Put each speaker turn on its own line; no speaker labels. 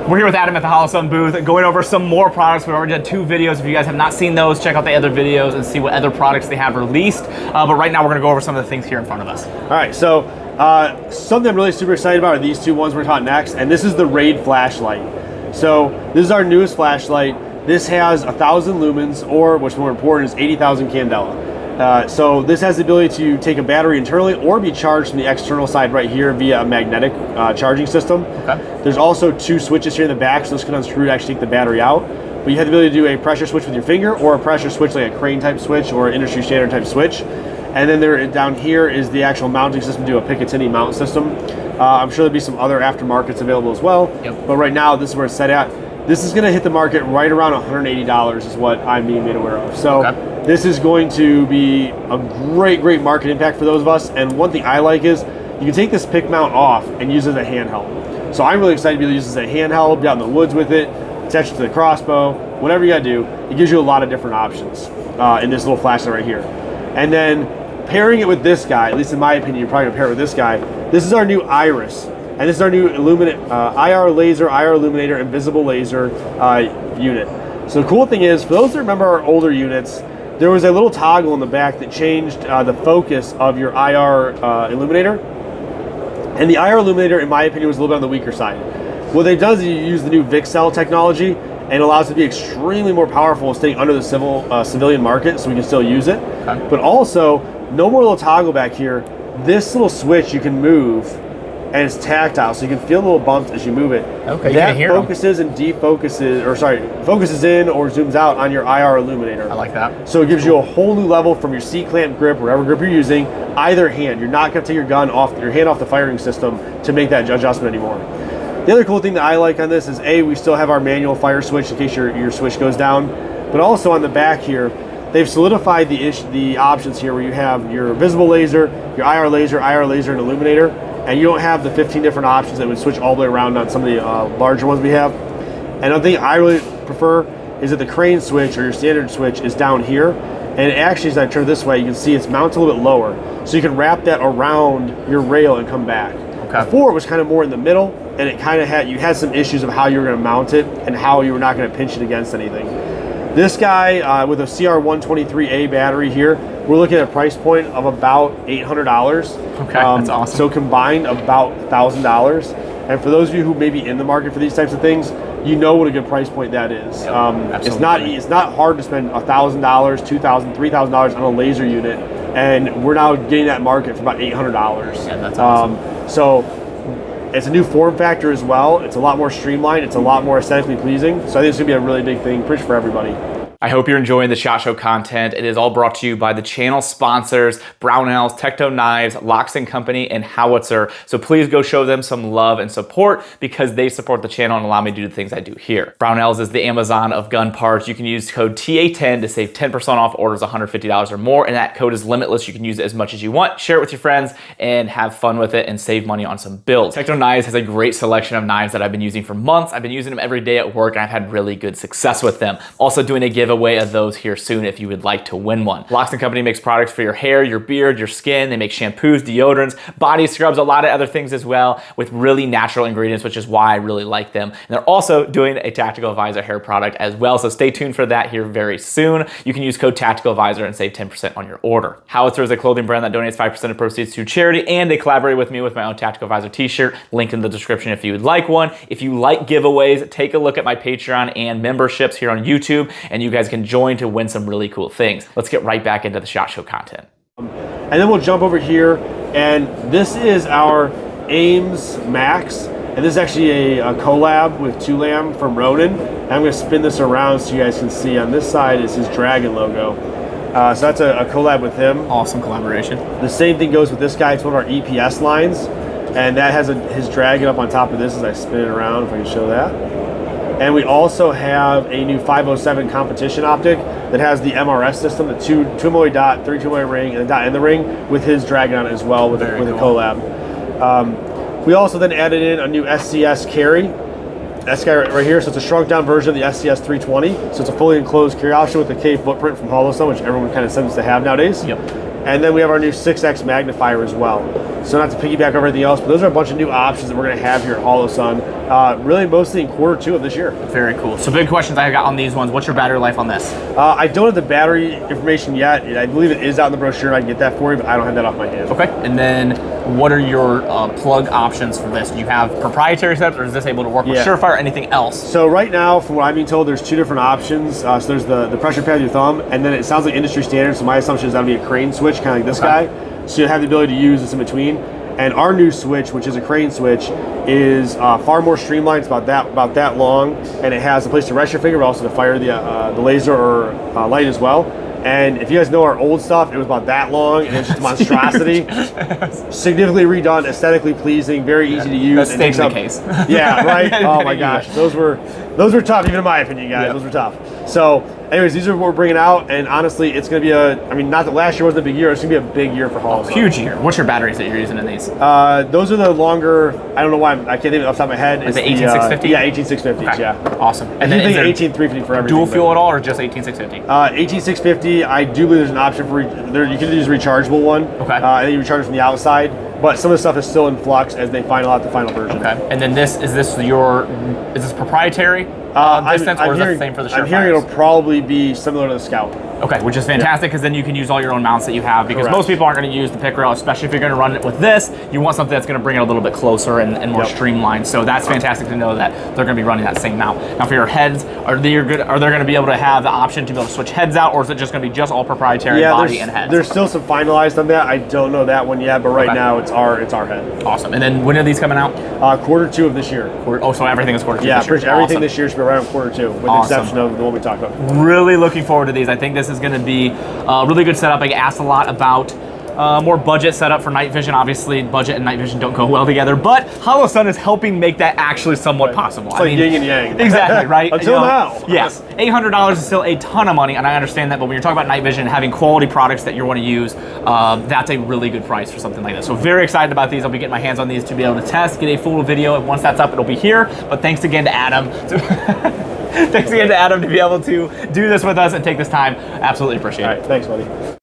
We're here with Adam at the Holosun booth, going over some more products. We've already done 2 videos. If you guys have not seen those, check out the other videos and see what other products they have released. But right now we're gonna go over some of the things here in front of us.
All right, so something I'm really super excited about are these 2 ones we're talking next, and this is the Raid flashlight. So this is our newest flashlight. This has 1,000 lumens, or what's more important is 80,000 candela. So this has the ability to take a battery internally or be charged from the external side right here via a magnetic charging system. Okay. There's also 2 switches here in the back, so this can unscrew to actually take the battery out. But you have the ability to do a pressure switch with your finger or a pressure switch like a crane type switch or an industry standard type switch. And then down here is the actual mounting system to a Picatinny mount system. I'm sure there'll be some other aftermarkets available as well. Yep. But right now, this is where it's set at. This is going to hit the market right around $180 is what I'm being made aware of. So this is going to be a great market impact for those of us. And one thing I like is you can take this pick mount off and use it as a handheld. So I'm really excited to be able to use this as a handheld, be out in the woods with it, attach it to the crossbow, whatever you got to do. It gives you a lot of different options in this little flashlight right here. And then pairing it with this guy, at least in my opinion, you're probably going to pair it with this guy. This is our new Iris. And this is our new IR laser, IR illuminator, invisible laser unit. So the cool thing is, for those that remember our older units, there was a little toggle in the back that changed the focus of your IR illuminator. And the IR illuminator, in my opinion, was a little bit on the weaker side. What they've done is you use the new VCSEL technology and allows it to be extremely more powerful staying under the civilian market, so we can still use it. Okay. But also, no more little toggle back here. This little switch you can move, and it's tactile, so you can feel little bumps as you move it. Okay, that focuses and defocuses, or sorry, focuses in or zooms out on your IR illuminator. I
like that.
So it gives you a whole new level from your C-clamp grip, whatever grip you're using, either hand. You're not gonna take your hand off the firing system to make that adjustment anymore. The other cool thing that I like on this is we still have our manual fire switch in case your switch goes down, but also on the back here, they've solidified the options here where you have your visible laser, your IR laser, and illuminator, and you don't have the 15 different options that would switch all the way around on some of the larger ones we have. And the thing I really prefer is that the crane switch or your standard switch is down here, and actually as I turn this way, you can see it's mounted a little bit lower, so you can wrap that around your rail and come back. Okay. Before it was kind of more in the middle, and it kind of you had some issues of how you were going to mount it and how you were not going to pinch it against anything. This guy with a CR123A battery here, we're looking at a price point of about $800.
Okay, that's awesome.
So combined about $1,000. And for those of you who may be in the market for these types of things, you know what a good price point that is. Yep, it's not hard to spend $1,000, $2,000, $3,000 on a laser unit, and we're now getting that market for about $800.
Yeah, that's awesome.
So it's a new form factor as well. It's a lot more streamlined. It's a lot more aesthetically pleasing. So I think it's gonna be a really big thing, pretty for everybody.
I hope you're enjoying the SHOT Show content. It is all brought to you by the channel sponsors, Brownells, Tecto Knives, Locks & Company, and Howitzer. So please go show them some love and support because they support the channel and allow me to do the things I do here. Brownells is the Amazon of gun parts. You can use code TA10 to save 10% off orders $150 or more, and that code is limitless. You can use it as much as you want, share it with your friends, and have fun with it and save money on some builds. Tecto Knives has a great selection of knives that I've been using for months. I've been using them every day at work, and I've had really good success with them. Also doing a giveaway of those here soon if you would like to win one. Locks & Company makes products for your hair, your beard, your skin. They make shampoos, deodorants, body scrubs, a lot of other things as well with really natural ingredients, which is why I really like them. And they're also doing a Tactical Advisor hair product as well, so stay tuned for that here very soon. You can use code Tactical Advisor and save 10% on your order. Howitzer is a clothing brand that donates 5% of proceeds to charity, and they collaborate with me with my own Tactical Advisor t-shirt. Link in the description if you would like one. If you like giveaways, take a look at my Patreon and memberships here on YouTube, and you guys can join to win some really cool things. Let's get right back into the SHOT Show content.
And then we'll jump over here, and this is our Ames Max, and this is actually a collab with Tulam from Ronin. And I'm going to spin this around so you guys can see on this side is his dragon logo. So that's a collab with him.
Awesome collaboration.
The same thing goes with this guy. It's one of our EPS lines, and that has his dragon up on top of this as I spin it around, if I can show that. And we also have a new 507 competition optic that has the MRS system, the 2-MOA dot, 3-2-MOA ring, and a dot in the ring with his dragon on it as well with a collab. We also then added in a new SCS carry. This guy right here, so it's a shrunk down version of the SCS 320. So it's a fully enclosed carry option with the K footprint from Holosun, which everyone kind of seems to have nowadays.
Yep.
And then we have our new 6X magnifier as well. So not to piggyback over everything else, but those are a bunch of new options that we're going to have here at Holosun, really mostly in Q2 of this year.
Very cool. So big questions I got on these ones. What's your battery life on this?
I don't have the battery information yet. I believe it is out in the brochure. I can get that for you, but I don't have that off my hand.
Okay. And then what are your plug options for this? Do you have proprietary setups, or is this able to work with Surefire or anything else?
So right now, from what I'm being told, there's 2 different options. So there's the pressure pad with your thumb, and then it sounds like industry standard, so my assumption is that would be a crane switch, kind of like this guy. So you have the ability to use this in between. And our new switch, which is a crane switch, is far more streamlined. It's about that long, and it has a place to rest your finger, but also to fire the laser or light as well. And if you guys know our old stuff, it was about that long, and it's just a monstrosity. Significantly redone, aesthetically pleasing, very easy to use.
That's staying the case.
Yeah, right? Oh my gosh, those were tough, even in my opinion, guys. Those were tough. So anyways, these are what we're bringing out, and honestly, it's going to be I mean, not that last year wasn't a big year, it's going to be a big year for Holosun.
Huge year. What's your batteries that you're using in these?
Those are the longer, I don't know why, I can't think of it off the top of my head.
Is it 18650?
Yeah, 18650s,
okay.
yeah.
Awesome.
And then 18350 for everything.
Dual fuel at all, or just 18650?
18650, I do believe there's an option for, you can use a rechargeable one. Okay. And then you recharge it from the outside. But some of the stuff is still in flux as they final out the final version.
Okay. And then is this proprietary? Or is that the same for the Surefire?
I'm hearing it'll probably be similar to the Scout.
Okay, which is fantastic, because then you can use all your own mounts that you have, because most people aren't going to use the pick rail, especially if you're going to run it with this. You want something that's going to bring it a little bit closer and more streamlined. So that's fantastic to know that they're going to be running that same mount. Now for your heads, are they going to be able to have the option to be able to switch heads out, or is it just going to be just all proprietary body and heads?
There's still some finalized on that. I don't know that one yet, but right now it's our head.
Awesome. And then when are these coming out?
Q2 of this year.
So everything is Q2
Yeah,
this year.
everything this year should be right on Q2, with the exception of the one we talked about.
Really looking forward to these. I think this is going to be a really good setup. I get asked a lot about more budget setup for night vision. Obviously, budget and night vision don't go well together, but Holosun is helping make that actually somewhat possible.
It's like yin and yang.
Exactly, right?
Until now.
Yes. $800 is still a ton of money, and I understand that, but when you're talking about night vision and having quality products that you want to use, that's a really good price for something like this. So very excited about these. I'll be getting my hands on these to be able to test, get a full video, and once that's up, it'll be here. But thanks again to Adam. Thanks again to Adam to be able to do this with us and take this time. Absolutely appreciate it.
All right, thanks, buddy.